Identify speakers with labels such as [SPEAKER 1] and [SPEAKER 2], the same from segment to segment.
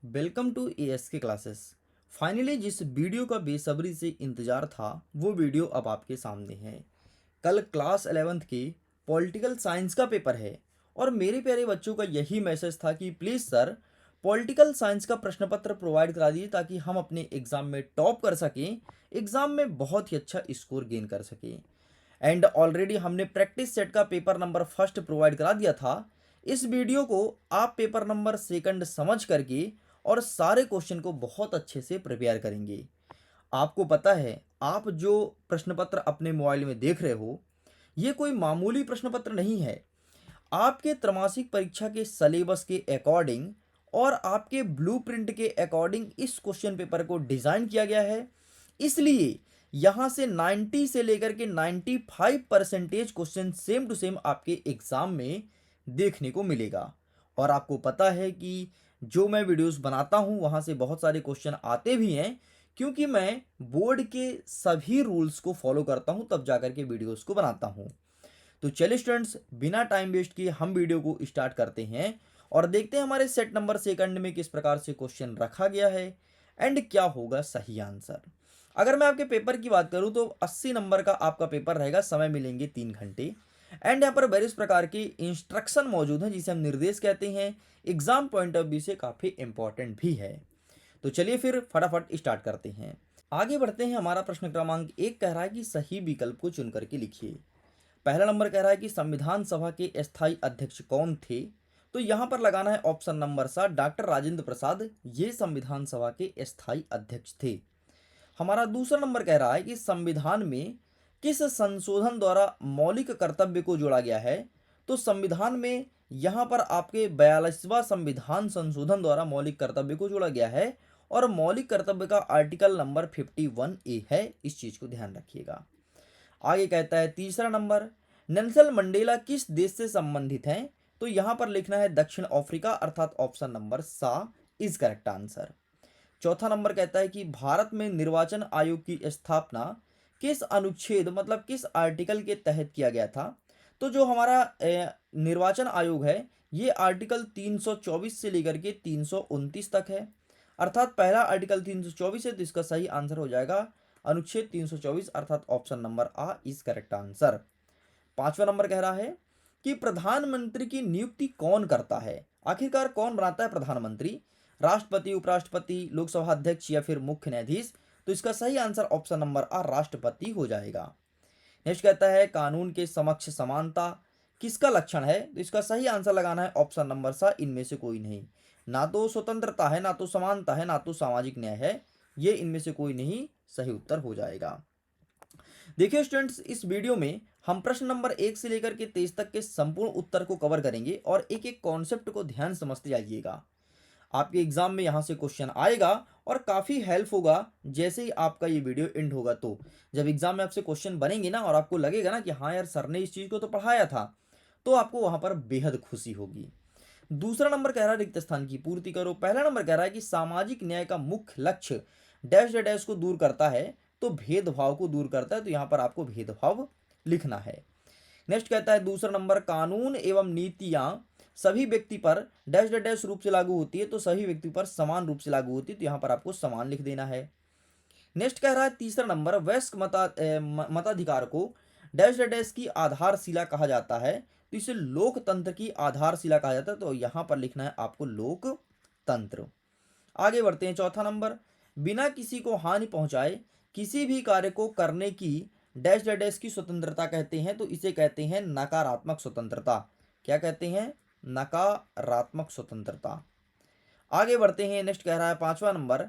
[SPEAKER 1] Welcome to as के classes. Finally जिस video का बेसब्री से इंतज़ार था वो वीडियो अब आपके सामने है। कल क्लास 11th के पॉलिटिकल साइंस का पेपर है और मेरे प्यारे बच्चों का यही मैसेज था कि प्लीज़ सर पॉलिटिकल साइंस का प्रश्न पत्र प्रोवाइड करा दीजिए ताकि हम अपने एग्ज़ाम में टॉप कर सकें, एग्ज़ाम में बहुत ही अच्छा स्कोर गेन कर सकें। एंड ऑलरेडी हमने प्रैक्टिस सेट का पेपर नंबर फर्स्ट प्रोवाइड करा दिया था। इस वीडियो को आप पेपर नंबर सेकंड समझ करके और सारे क्वेश्चन को बहुत अच्छे से प्रिपेयर करेंगे। आपको पता है, आप जो प्रश्न पत्र अपने मोबाइल में देख रहे हो ये कोई मामूली प्रश्न पत्र नहीं है। आपके त्रैमासिक परीक्षा के सिलेबस के अकॉर्डिंग और आपके ब्लूप्रिंट के अकॉर्डिंग इस क्वेश्चन पेपर को डिज़ाइन किया गया है। इसलिए यहाँ से 90 से लेकर के 95% क्वेश्चन सेम टू सेम आपके एग्ज़ाम में देखने को मिलेगा। और आपको पता है कि जो मैं वीडियोस बनाता हूँ वहाँ से बहुत सारे क्वेश्चन आते भी हैं, क्योंकि मैं बोर्ड के सभी रूल्स को फॉलो करता हूँ तब जाकर के वीडियोस को बनाता हूँ। तो चलिए स्टूडेंट्स, बिना टाइम वेस्ट किए हम वीडियो को स्टार्ट करते हैं और देखते हैं हमारे सेट नंबर सेकंड में किस प्रकार से क्वेश्चन रखा गया है एंड क्या होगा सही आंसर। अगर मैं आपके पेपर की बात करूं तो 80 नंबर का आपका पेपर रहेगा, समय मिलेंगे 3 घंटे। एंड यहाँ पर वेरियस प्रकार के इंस्ट्रक्शन मौजूद हैं जिसे हम निर्देश कहते हैं। एग्जाम पॉइंट ऑफ व्यू से काफ़ी इंपॉर्टेंट भी है। तो चलिए फिर फटाफट स्टार्ट करते हैं। आगे बढ़ते हैं। हमारा प्रश्न क्रमांक 1 कह रहा है कि सही विकल्प को चुन करके लिखिए। पहला नंबर कह रहा है कि संविधान सभा के स्थायी अध्यक्ष कौन थे। तो यहां पर लगाना है option number 7, doctor Rajendra Prasad. ये संविधान सभा के स्थायी अध्यक्ष थे। हमारा दूसरा नंबर कह रहा है कि संविधान में किस संशोधन द्वारा मौलिक कर्तव्य को जोड़ा गया है। तो संविधान में यहाँ पर आपके 42वां संविधान संशोधन द्वारा मौलिक कर्तव्य को जोड़ा गया है और मौलिक कर्तव्य का आर्टिकल नंबर 51A है। इस चीज को ध्यान रखिएगा। आगे कहता है तीसरा नंबर, नेल्सन मंडेला किस देश से संबंधित हैं। तो यहां पर लिखना है दक्षिण अफ्रीका, अर्थात ऑप्शन नंबर सा इज करेक्ट आंसर। चौथा नंबर कहता है कि भारत में निर्वाचन आयोग की स्थापना किस अनुच्छेद मतलब किस आर्टिकल के तहत किया गया था। तो जो हमारा निर्वाचन आयोग है ये आर्टिकल 324 से लेकर के 329 तक है। अर्थात पहला आर्टिकल 324 है तो इसका सही आंसर हो जाएगा अनुच्छेद 324, अर्थात ऑप्शन नंबर आ इज करेक्ट आंसर। पांचवा नंबर कह रहा है कि प्रधानमंत्री की नियुक्ति कौन करता है। आखिरकार कौन बनाता है प्रधानमंत्री, राष्ट्रपति, उपराष्ट्रपति, लोकसभा अध्यक्ष या फिर मुख्य न्यायाधीश। तो इसका सही आंसर ऑप्शन नंबर आ राष्ट्रपति हो जाएगा। नेक्स्ट कहता है कानून के समक्ष समानता किसका लक्षण है। तो इसका सही आंसर लगाना है ऑप्शन नंबर सा इनमें से कोई नहीं। ना तो स्वतंत्रता है, ना तो समानता है, ना तो सामाजिक न्याय है। ये इनमें से कोई नहीं सही उत्तर हो जाएगा। देखिए स्टूडेंट्स, इस वीडियो में हम प्रश्न नंबर 1 से लेकर के 23 तक के संपूर्ण उत्तर को कवर करेंगे और एक एक कॉन्सेप्ट को ध्यान समझते जाइएगा। आपके एग्जाम में यहाँ से क्वेश्चन आएगा और काफ़ी हेल्प होगा जैसे ही आपका ये वीडियो एंड होगा। तो जब एग्जाम में आपसे क्वेश्चन बनेंगे ना और आपको लगेगा ना कि हाँ यार सर ने इस चीज़ को तो पढ़ाया था, तो आपको वहाँ पर बेहद खुशी होगी। दूसरा नंबर कह रहा है रिक्त स्थान की पूर्ति करो। पहला नंबर कह रहा है कि सामाजिक न्याय का मुख्य लक्ष्य डैश डैश को दूर करता है, तो भेदभाव को दूर करता है। तो यहाँ पर आपको भेदभाव लिखना है। नेक्स्ट कहता है दूसरा नंबर, कानून एवं नीतियां सभी व्यक्ति पर डैश डैश रूप से लागू होती है, तो सभी व्यक्ति पर समान रूप से लागू होती है। तो यहाँ पर आपको समान लिख देना है। नेक्स्ट कह रहा है तीसरा नंबर, वयस्क मताधिकार को डैश डैश की आधारशिला कहा जाता है, तो इसे लोकतंत्र की आधारशिला कहा जाता है। तो यहाँ पर लिखना है आपको लोकतंत्र। आगे बढ़ते हैं। चौथा नंबर, बिना किसी को हानि पहुंचाए किसी भी कार्य को करने की डैश डैश की स्वतंत्रता कहते हैं, तो इसे कहते हैं नकारात्मक स्वतंत्रता। क्या कहते हैं, नकारात्मक स्वतंत्रता। आगे बढ़ते हैं। नेक्स्ट कह रहा है पांचवा नंबर,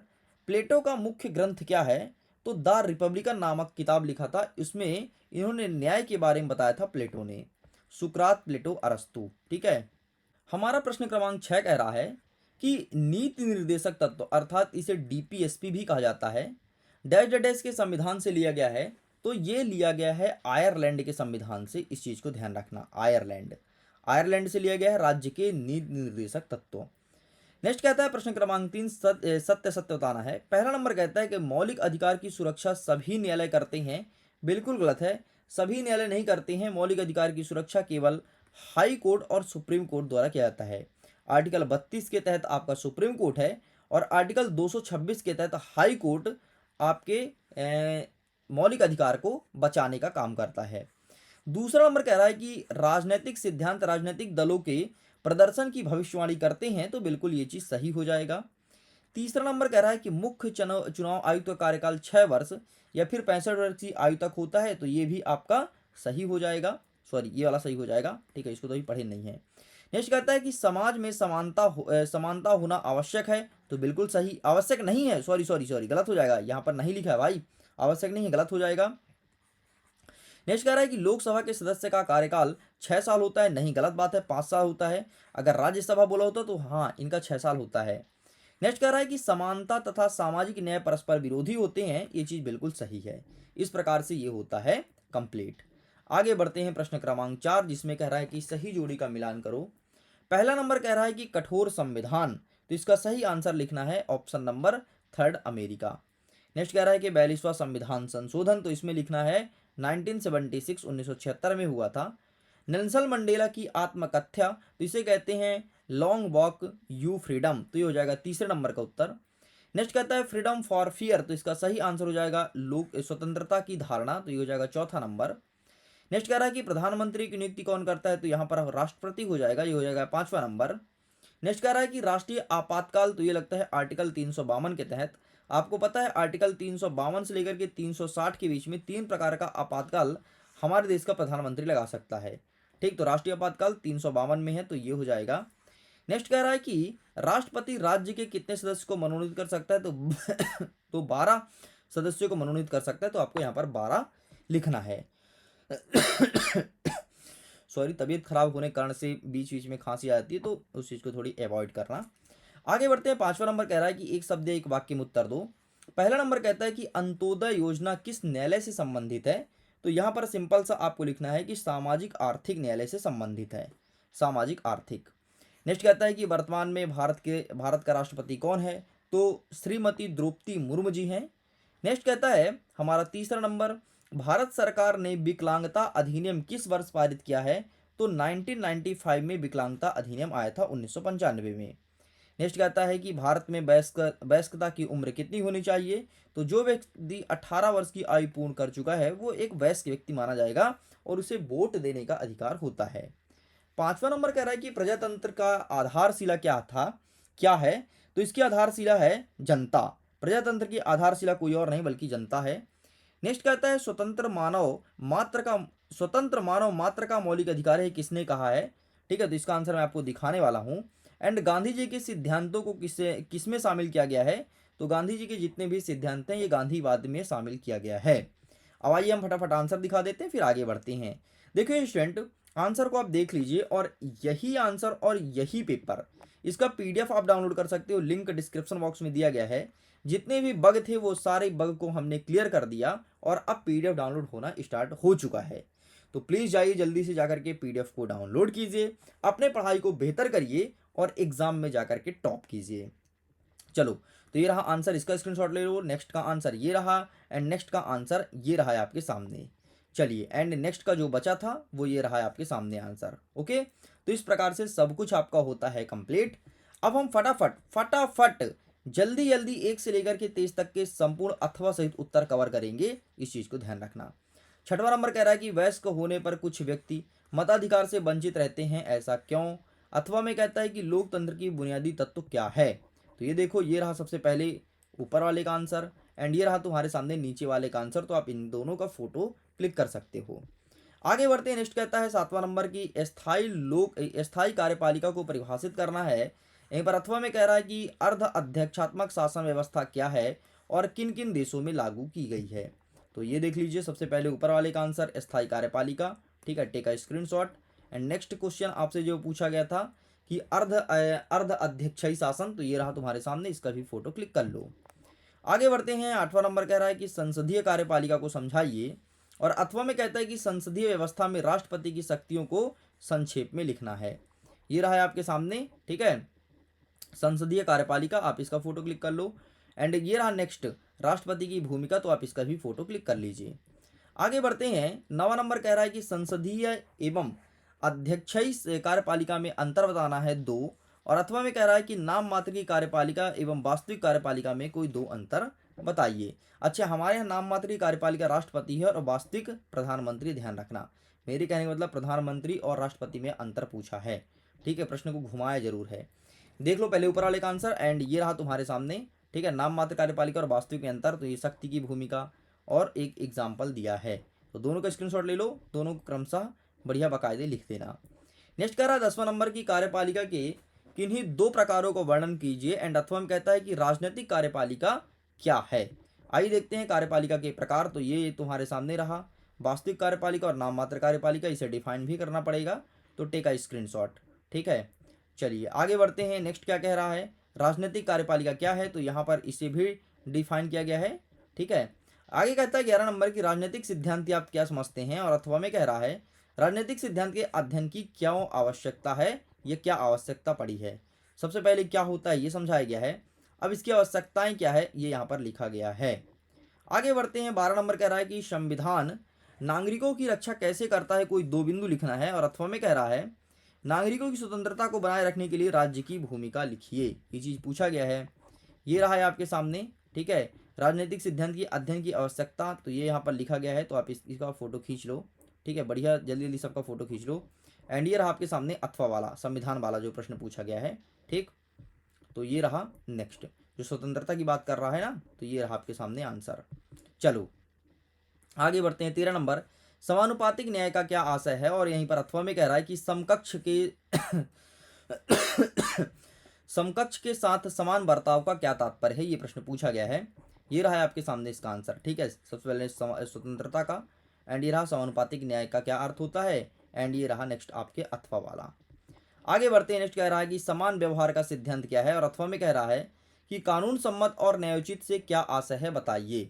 [SPEAKER 1] प्लेटो का मुख्य ग्रंथ क्या है। तो द रिपब्लिकन नामक किताब लिखा था, इसमें इन्होंने न्याय के बारे में बताया था प्लेटो ने। सुकरात, प्लेटो, अरस्तु। ठीक है। हमारा प्रश्न क्रमांक 6 कह रहा है कि नीति निर्देशक तत्व अर्थात इसे डीपीएसपी भी कहा जाता है, डैश डैश के संविधान से लिया गया है। तो ये लिया गया है आयरलैंड के संविधान से। इस चीज को ध्यान रखना, आयरलैंड, आयरलैंड से लिया गया है राज्य के नीति निर्देशक तत्व। नेक्स्ट कहता है प्रश्न क्रमांक 3, सत्य सत्य बताना है। पहला नंबर कहता है कि मौलिक अधिकार की सुरक्षा सभी न्यायालय करते हैं। बिल्कुल गलत है, सभी न्यायालय नहीं करते हैं। मौलिक अधिकार की सुरक्षा केवल हाई कोर्ट और सुप्रीम कोर्ट द्वारा किया जाता है। आर्टिकल 32 के तहत आपका सुप्रीम कोर्ट है और आर्टिकल 226 के तहत हाई कोर्ट आपके मौलिक अधिकार को बचाने का काम करता है। दूसरा नंबर कह रहा है कि राजनीतिक सिद्धांत राजनीतिक दलों के प्रदर्शन की भविष्यवाणी करते हैं, तो बिल्कुल ये चीज सही हो जाएगा। तीसरा नंबर कह रहा है कि मुख्य चुनाव आयुक्त का कार्यकाल 6 वर्ष या फिर 65 वर्ष की आयु तक होता है, तो ये भी आपका सही हो जाएगा। सॉरी, ये वाला सही हो जाएगा, ठीक है, इसको तो अभी पढ़े नहीं है। नेक्स्ट कहता है कि समाज में समानता होना आवश्यक है, तो बिल्कुल सही। आवश्यक नहीं है, सॉरी सॉरी सॉरी, गलत हो जाएगा, यहाँ पर नहीं लिखा है भाई, आवश्यक नहीं है, गलत हो जाएगा। नेक्स्ट कह रहा है कि लोकसभा के सदस्य का कार्यकाल 6 साल होता है, नहीं, गलत बात है, 5 साल होता है। अगर राज्यसभा बोला होता तो हाँ, इनका 6 साल होता है। नेक्स्ट कह रहा है कि समानता तथा सामाजिक न्याय परस्पर विरोधी होते हैं, ये चीज बिल्कुल सही है। इस प्रकार से ये होता है कंप्लीट। आगे बढ़ते हैं प्रश्न क्रमांक 4, जिसमें कह रहा है कि सही जोड़ी का मिलान करो। पहला नंबर कह रहा है कि कठोर संविधान, तो इसका सही आंसर लिखना है ऑप्शन नंबर 3 अमेरिका। नेक्स्ट कह रहा है कि 42वां संविधान संशोधन, तो इसमें लिखना है 1976 1976 में हुआ था। नेल्सन मंडेला की आत्मकथ्या, तो इसे कहते हैं लॉन्ग वॉक यू फ्रीडम, तो ये हो जाएगा तीसरे नंबर का उत्तर। नेक्स्ट कहता है फ्रीडम फॉर फियर, तो इसका सही आंसर हो जाएगा लोक स्वतंत्रता की धारणा, तो ये हो जाएगा चौथा नंबर। नेक्स्ट कह रहा है कि प्रधानमंत्री की नियुक्ति कौन करता है, तो यहाँ पर राष्ट्रपति हो जाएगा, ये हो जाएगा 5वां नंबर। नेक्स्ट कह रहा है कि राष्ट्रीय आपातकाल, तो ये लगता है आर्टिकल 352 के तहत। आपको पता है आर्टिकल 352 से लेकर के 360 के बीच में 3 प्रकार का आपातकाल हमारे देश का प्रधानमंत्री लगा सकता है, ठीक। तो राष्ट्रीय आपातकाल 352 में है, तो ये हो जाएगा। नेक्स्ट कह रहा है कि राष्ट्रपति राज्य के कितने सदस्य को मनोनीत कर सकता है, तो 12 सदस्यों को मनोनीत कर सकता है, तो आपको यहाँ पर 12 लिखना है। सॉरी, तबीयत खराब होने के कारण से बीच बीच में खांसी आ जाती है, तो उस चीज़ को थोड़ी अवॉइड करना। आगे बढ़ते हैं। 5वां नंबर कह रहा है कि एक शब्द एक वाक्य में उत्तर दो। पहला नंबर कहता है कि अंत्योदय योजना किस न्यायालय से संबंधित है, तो यहाँ पर सिंपल सा आपको लिखना है कि सामाजिक आर्थिक न्यायालय से संबंधित है, सामाजिक आर्थिक। नेक्स्ट कहता है कि वर्तमान में भारत का राष्ट्रपति कौन है, तो श्रीमती द्रौपदी मुर्मू जी हैं। नेक्स्ट कहता है हमारा तीसरा नंबर, भारत सरकार ने विकलांगता अधिनियम किस वर्ष पारित किया है, तो 1995 में विकलांगता अधिनियम आया था, 1995 में। नेक्स्ट कहता है कि भारत में वयस्कता की उम्र कितनी होनी चाहिए, तो जो व्यक्ति 18 वर्ष की आयु पूर्ण कर चुका है वो एक वयस्क व्यक्ति माना जाएगा और उसे वोट देने का अधिकार होता है। 5वां नंबर कह रहा है कि प्रजातंत्र का आधारशिला क्या है, तो इसकी आधारशिला है जनता। प्रजातंत्र की आधारशिला कोई और नहीं बल्कि जनता है। नेक्स्ट कहता है स्वतंत्र मानव मात्र का मौलिक अधिकार है, किसने कहा है, ठीक है। तो इसका आंसर मैं आपको दिखाने वाला हूं। एंड गांधी जी के सिद्धांतों को किसमें शामिल किया गया है, तो गांधी जी के जितने भी सिद्धांत हैं ये गांधीवाद में शामिल किया गया है। अब आइए हम फटाफट आंसर दिखा देते हैं, फिर आगे बढ़ते हैं। देखिए स्टूडेंट, आंसर को आप देख लीजिए और यही आंसर और यही पेपर, इसका पीडीएफ आप डाउनलोड कर सकते हो, लिंक डिस्क्रिप्शन बॉक्स में दिया गया है। जितने भी बग थे वो सारे बग को हमने क्लियर कर दिया और अब पीडीएफ डाउनलोड होना स्टार्ट हो चुका है। तो प्लीज़ जाइए जल्दी से जाकर के पीडीएफ को डाउनलोड कीजिए, अपने पढ़ाई को बेहतर करिए और एग्जाम में जाकर के टॉप कीजिए। चलो, तो ये रहा आंसर, इसका स्क्रीनशॉट ले लो। नेक्स्ट का आंसर ये रहा एंड नेक्स्ट का आंसर ये रहा है आपके सामने। चलिए, एंड नेक्स्ट का जो बचा था वो ये रहा है आपके सामने आंसर। ओके, तो इस प्रकार से सब कुछ आपका होता है कंप्लीट। अब हम फटाफट जल्दी जल्दी 1 से लेकर के 23 तक के संपूर्ण अथवा सहित उत्तर कवर करेंगे, इस चीज को ध्यान रखना। 6वां नंबर कह रहा है कि वयस्क होने पर कुछ व्यक्ति मताधिकार से वंचित रहते हैं, ऐसा क्यों। अथवा में कहता है कि लोकतंत्र की बुनियादी तत्व क्या है, तो ये देखो, ये रहा सबसे पहले ऊपर वाले का आंसर एंड ये रहा तुम्हारे सामने नीचे वाले का आंसर, तो आप इन दोनों का फोटो क्लिक कर सकते हो। आगे बढ़ते हैं। नेक्स्ट कहता है 7वां नंबर की स्थायी कार्यपालिका को परिभाषित करना है। यहीं पर अथवा में कह रहा है कि अर्ध अध्यक्षात्मक शासन व्यवस्था क्या है और किन किन देशों में लागू की गई है, तो ये देख लीजिए सबसे पहले ऊपर वाले का आंसर स्थायी कार्यपालिका, ठीक है, take a screenshot. And next question आपसे जो पूछा गया था कि अर्ध अध्यक्षीय शासन, तो ये रहा तुम्हारे सामने, इसका भी फोटो क्लिक कर लो। आगे बढ़ते हैं। 8वां नंबर कह रहा है कि संसदीय कार्यपालिका को समझाइए और अथवा में कहता है कि संसदीय व्यवस्था में राष्ट्रपति की शक्तियों को संक्षेप में लिखना है। ये रहा है आपके सामने, ठीक है, संसदीय कार्यपालिका, आप इसका फोटो क्लिक कर लो। एंड ये रहा नेक्स्ट राष्ट्रपति की भूमिका, तो आप इसका भी फोटो क्लिक कर लीजिए। आगे बढ़ते हैं। 9वां नंबर कह रहा है कि संसदीय एवं अध्यक्षीय कार्यपालिका में अंतर बताना है 2 और अथवा में कह रहा है कि नाम मात्र की कार्यपालिका एवं वास्तविक कार्यपालिका में कोई दो अंतर बताइए। अच्छा, हमारे यहाँ नाम मात्र की कार्यपालिका राष्ट्रपति है और वास्तविक प्रधानमंत्री, ध्यान रखना मेरे कहने का मतलब प्रधानमंत्री और राष्ट्रपति में अंतर पूछा है। ठीक है, प्रश्न को घुमाया जरूर है। देख लो पहले ऊपर वाले का आंसर, एंड ये रहा तुम्हारे सामने। ठीक है, नाम मात्र कार्यपालिका और वास्तविक में अंतर, तो ये शक्ति की भूमिका और एक एग्जाम्पल दिया है। तो दोनों का स्क्रीनशॉट ले लो, दोनों को क्रमशः बढ़िया बाकायदे लिख देना। नेक्स्ट कह रहा है 10वां नंबर की कार्यपालिका के किन्हीं दो प्रकारों को वर्णन कीजिए। एंड अथवा में कहता है कि राजनीतिक कार्यपालिका क्या है। आइए देखते हैं कार्यपालिका के प्रकार। तो ये तुम्हारे सामने रहा, वास्तविक कार्यपालिका और नाम मात्र कार्यपालिका, इसे डिफाइन भी करना पड़ेगा, तो टेक आ स्क्रीनशॉट। ठीक है, चलिए आगे बढ़ते हैं। नेक्स्ट क्या कह रहा है, राजनीतिक कार्यपालिका क्या है, तो यहाँ पर इसे भी डिफाइन किया गया है। ठीक है, आगे कहता है 11 नंबर की राजनीतिक सिद्धांत आप क्या समझते हैं। और अथवा में कह रहा है राजनीतिक सिद्धांत के अध्ययन की क्या आवश्यकता है, ये क्या आवश्यकता पड़ी है। सबसे पहले क्या होता है ये समझाया गया है, अब इसकी आवश्यकताएं क्या है ये यहाँ पर लिखा गया है। आगे बढ़ते हैं। 12 नंबर कह रहा है कि संविधान नागरिकों की रक्षा कैसे करता है, कोई दो बिंदु लिखना है। और अथवा में कह रहा है नागरिकों की स्वतंत्रता को बनाए रखने के लिए राज्य की भूमिका लिखिए, ये चीज़ पूछा गया है। ये रहा है आपके सामने। ठीक है, राजनीतिक सिद्धांत की अध्ययन की आवश्यकता, तो ये यहाँ पर लिखा गया है, तो आप इसका फोटो खींच लो। ठीक है, बढ़िया जल्दी जल्दी सबका फोटो खींच लो। एंड ये रहा आपके सामने अथवा वाला, संविधान वाला जो प्रश्न पूछा गया है। ठीक, तो ये रहा नेक्स्ट जो स्वतंत्रता की बात कर रहा है ना, तो ये रहा आपके सामने आंसर। चलो आगे बढ़ते हैं। 13 नंबर, समानुपातिक न्याय का क्या आशय है। और यहीं पर अथवा में कह रहा है कि समकक्ष के समकक्ष के साथ समान बर्ताव का क्या तात्पर्य है, ये प्रश्न पूछा गया है। ये रहा है आपके सामने इसका आंसर। ठीक है, सबसे पहले स्वतंत्रता का, एंड ये रहा समानुपातिक न्याय का क्या अर्थ होता है, एंड ये रहा नेक्स्ट आपके अथवा वाला। आगे बढ़ते हैं। नेक्स्ट कह रहा है कि समान व्यवहार का सिद्धांत क्या है। और अथवा में कह रहा है कि कानून सम्मत और न्यायोचित से क्या आशय है बताइए।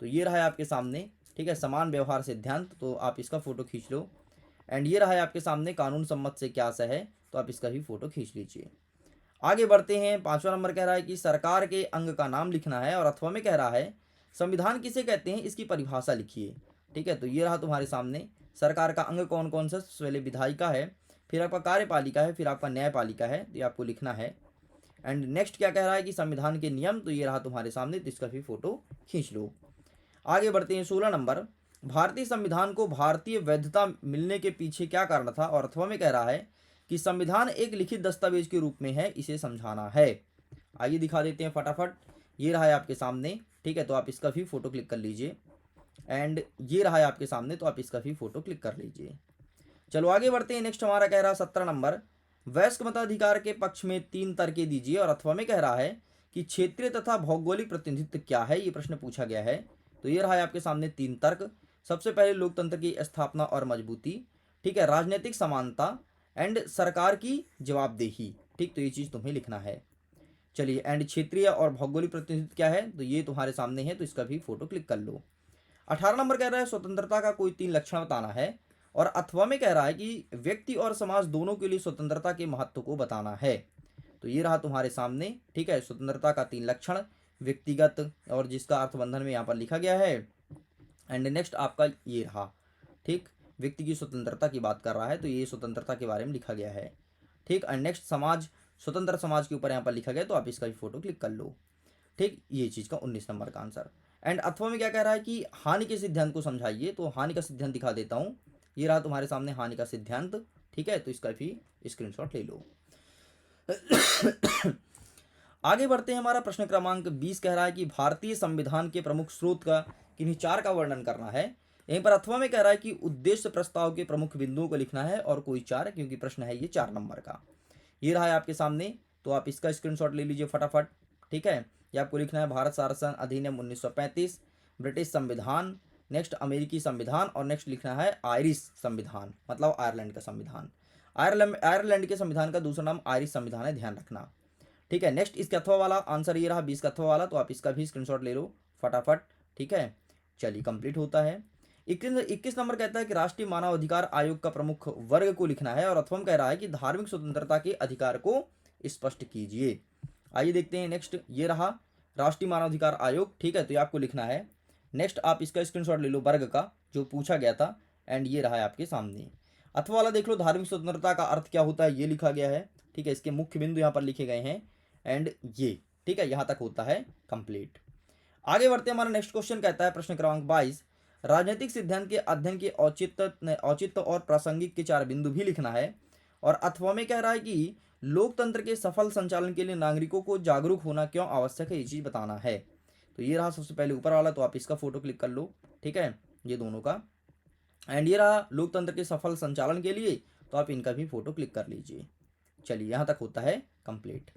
[SPEAKER 1] तो ये रहा है आपके सामने। ठीक है, समान व्यवहार सिद्धांत, तो आप इसका फोटो खींच लो। एंड ये रहा है आपके सामने कानून सम्मत से क्या आशय है, तो आप इसका भी फोटो खींच लीजिए। आगे बढ़ते हैं। 5वां नंबर कह रहा है कि सरकार के अंग का नाम लिखना है। और अथवा में कह रहा है संविधान किसे कहते हैं, इसकी परिभाषा लिखिए। ठीक है, तो ये रहा तुम्हारे सामने सरकार का अंग कौन कौन सा, पहले विधायिका है, फिर आपका कार्यपालिका है, फिर आपका न्यायपालिका है, तो ये आपको लिखना है। एंड नेक्स्ट क्या कह रहा है कि संविधान के नियम, तो ये रहा तुम्हारे सामने, तो इसका भी फोटो खींच लो। आगे बढ़ते हैं। 16 नंबर, भारतीय संविधान को भारतीय वैधता मिलने के पीछे क्या कारण था। और अथवा में कह रहा है कि संविधान एक लिखित दस्तावेज के रूप में है, इसे समझाना है। आइए दिखा देते हैं फटाफट। ये रहा है आपके सामने। ठीक है, तो आप इसका भी फोटो क्लिक कर लीजिए। एंड ये रहा है आपके सामने, तो आप इसका भी फोटो क्लिक कर लीजिए। चलो आगे बढ़ते हैं। नेक्स्ट हमारा कह रहा है 17 नंबर, वयस्क मताधिकार के पक्ष में 3 तर्क दीजिए। और अथवा में कह रहा है कि क्षेत्रीय तथा भौगोलिक प्रतिनिधित्व क्या है, ये प्रश्न पूछा गया है। तो ये रहा है आपके सामने 3 तर्क। सबसे पहले लोकतंत्र की स्थापना और मजबूती, ठीक है, राजनीतिक समानता, एंड सरकार की जवाबदेही। ठीक, तो ये चीज़ तुम्हें लिखना है। चलिए, एंड क्षेत्रीय और भौगोलिक प्रतिनिधित्व क्या है, तो ये तुम्हारे सामने है, तो इसका भी फोटो क्लिक कर लो। 18 नंबर कह रहा है स्वतंत्रता का कोई 3 लक्षण बताना है। और अथवा में कह रहा है कि व्यक्ति और समाज दोनों के लिए स्वतंत्रता के महत्व को बताना है। तो ये रहा तुम्हारे सामने। ठीक है, स्वतंत्रता का 3 लक्षण, व्यक्तिगत, और जिसका अर्थबंधन में यहाँ पर लिखा गया है। एंड नेक्स्ट आपका ये रहा। ठीक, व्यक्ति की स्वतंत्रता की बात कर रहा है, तो ये स्वतंत्रता के बारे में लिखा गया है। ठीक, एंड नेक्स्ट समाज, स्वतंत्र समाज के ऊपर यहाँ पर लिखा गया, तो आप इसका भी फोटो क्लिक कर लो। ठीक, ये चीज़ का 19 नंबर का आंसर। एंड अथवा में क्या कह रहा है कि हानि के सिद्धांत को समझाइए। तो हानि का सिद्धांत दिखा देता हूँ। ये रहा तुम्हारे सामने हानि का सिद्धांत। ठीक है, तो इसका भी स्क्रीनशॉट ले लो। आगे बढ़ते हैं। हमारा प्रश्न क्रमांक 20 कह रहा है कि भारतीय संविधान के प्रमुख स्रोत का किन्हीं 4 का वर्णन करना है। यहीं पर अथवा में कह रहा है कि उद्देश्य प्रस्ताव के प्रमुख बिंदुओं को लिखना है, और कोई 4, क्योंकि प्रश्न है ये 4 नंबर का। ये रहा है आपके सामने, तो आप इसका स्क्रीनशॉट ले लीजिए फटाफट। ठीक है, ये आपको लिखना है भारत शासन अधिनियम 1935, ब्रिटिश संविधान, नेक्स्ट अमेरिकी संविधान, और नेक्स्ट लिखना है आयरिश संविधान, मतलब आयरलैंड का संविधान। आयरलैंड के संविधान का दूसरा नाम आयरिश संविधान है, ध्यान रखना। ठीक है, नेक्स्ट इसका अथवा वाला आंसर ये रहा 20 का अथवा वाला, तो आप इसका भी स्क्रीनशॉट ले लो फटाफट। ठीक है, चलिए कंप्लीट होता है। 21 नंबर कहता है कि राष्ट्रीय मानव अधिकार आयोग का प्रमुख वर्ग को लिखना है। और अथवा कह रहा है कि धार्मिक स्वतंत्रता के अधिकार को स्पष्ट कीजिए। आइए देखते हैं। नेक्स्ट ये रहा राष्ट्रीय मानवाधिकार आयोग। ठीक है, तो ये आपको लिखना है। नेक्स्ट आप इसका स्क्रीनशॉट ले लो वर्ग का, जो पूछा गया था। एंड ये रहा है आपके सामने। अथवा वाला देख लो, धार्मिक स्वतंत्रता का अर्थ क्या होता है, ये लिखा गया है। ठीक है, इसके मुख्य बिंदु यहाँ पर लिखे गए हैं एंड ये, ठीक है, यहाँ तक होता है कंप्लीट। आगे बढ़ते हैं, हमारा नेक्स्ट क्वेश्चन कहता है प्रश्न क्रमांक 22, राजनीतिक सिद्धांत के अध्ययन के औचित्य और प्रासंगिक के 4 बिंदु भी लिखना है। और अथवा में कह रहा है कि लोकतंत्र के सफल संचालन के लिए नागरिकों को जागरूक होना क्यों आवश्यक है, ये चीज़ बताना है। तो ये रहा सबसे पहले ऊपर वाला, तो आप इसका फोटो क्लिक कर लो, ठीक है, ये दोनों का। एंड ये रहा लोकतंत्र के सफल संचालन के लिए, तो आप इनका भी फोटो क्लिक कर लीजिए। चलिए, यहाँ तक होता है कंप्लीट।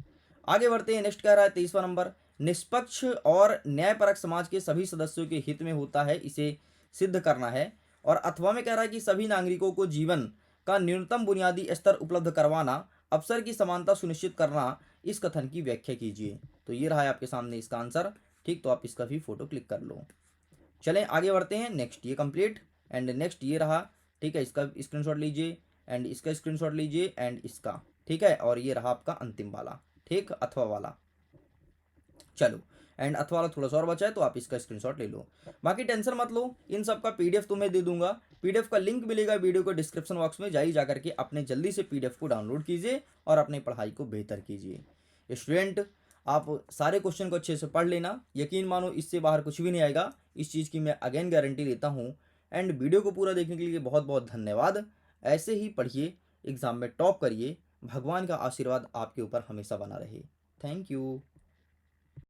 [SPEAKER 1] आगे बढ़ते हैं, नेक्स्ट कह रहा है 23वां नंबर, निष्पक्ष और न्यायपरक समाज के सभी सदस्यों के हित में होता है, इसे सिद्ध करना है। और अथवा में कह रहा है कि सभी नागरिकों को जीवन का न्यूनतम बुनियादी स्तर उपलब्ध करवाना, अवसर की समानता सुनिश्चित करना, इस कथन की व्याख्या कीजिए। तो ये रहा है आपके सामने इसका आंसर, ठीक, तो आप इसका भी फोटो क्लिक कर लो। चलें आगे बढ़ते हैं, नेक्स्ट ये कंप्लीट एंड नेक्स्ट ये रहा, ठीक है, इसका स्क्रीनशॉट लीजिए एंड इसका स्क्रीनशॉट लीजिए एंड इसका, ठीक है, और ये रहा आपका अंतिम वाला, ठीक, अथवा वाला। चलो, एंड अथवा वाला थोड़ा सा और बचा है, तो आप इसका स्क्रीनशॉट ले लो। बाकी टेंशन मत लो, इन सब का पीडीएफ तुम्हें दे दूंगा। पीडीएफ का लिंक मिलेगा वीडियो को डिस्क्रिप्शन बॉक्स में, जाइए जाकर के अपने जल्दी से पीडीएफ को डाउनलोड कीजिए और अपनी पढ़ाई को बेहतर कीजिए। स्टूडेंट, आप सारे क्वेश्चन को अच्छे से पढ़ लेना, यकीन मानो इससे बाहर कुछ भी नहीं आएगा, इस चीज़ की मैं अगेन गारंटी देता हूँ। एंड वीडियो को पूरा देखने के लिए बहुत बहुत धन्यवाद। ऐसे ही पढ़िए, एग्जाम में टॉप करिए, भगवान का आशीर्वाद आपके ऊपर हमेशा बना रहे। Thank you.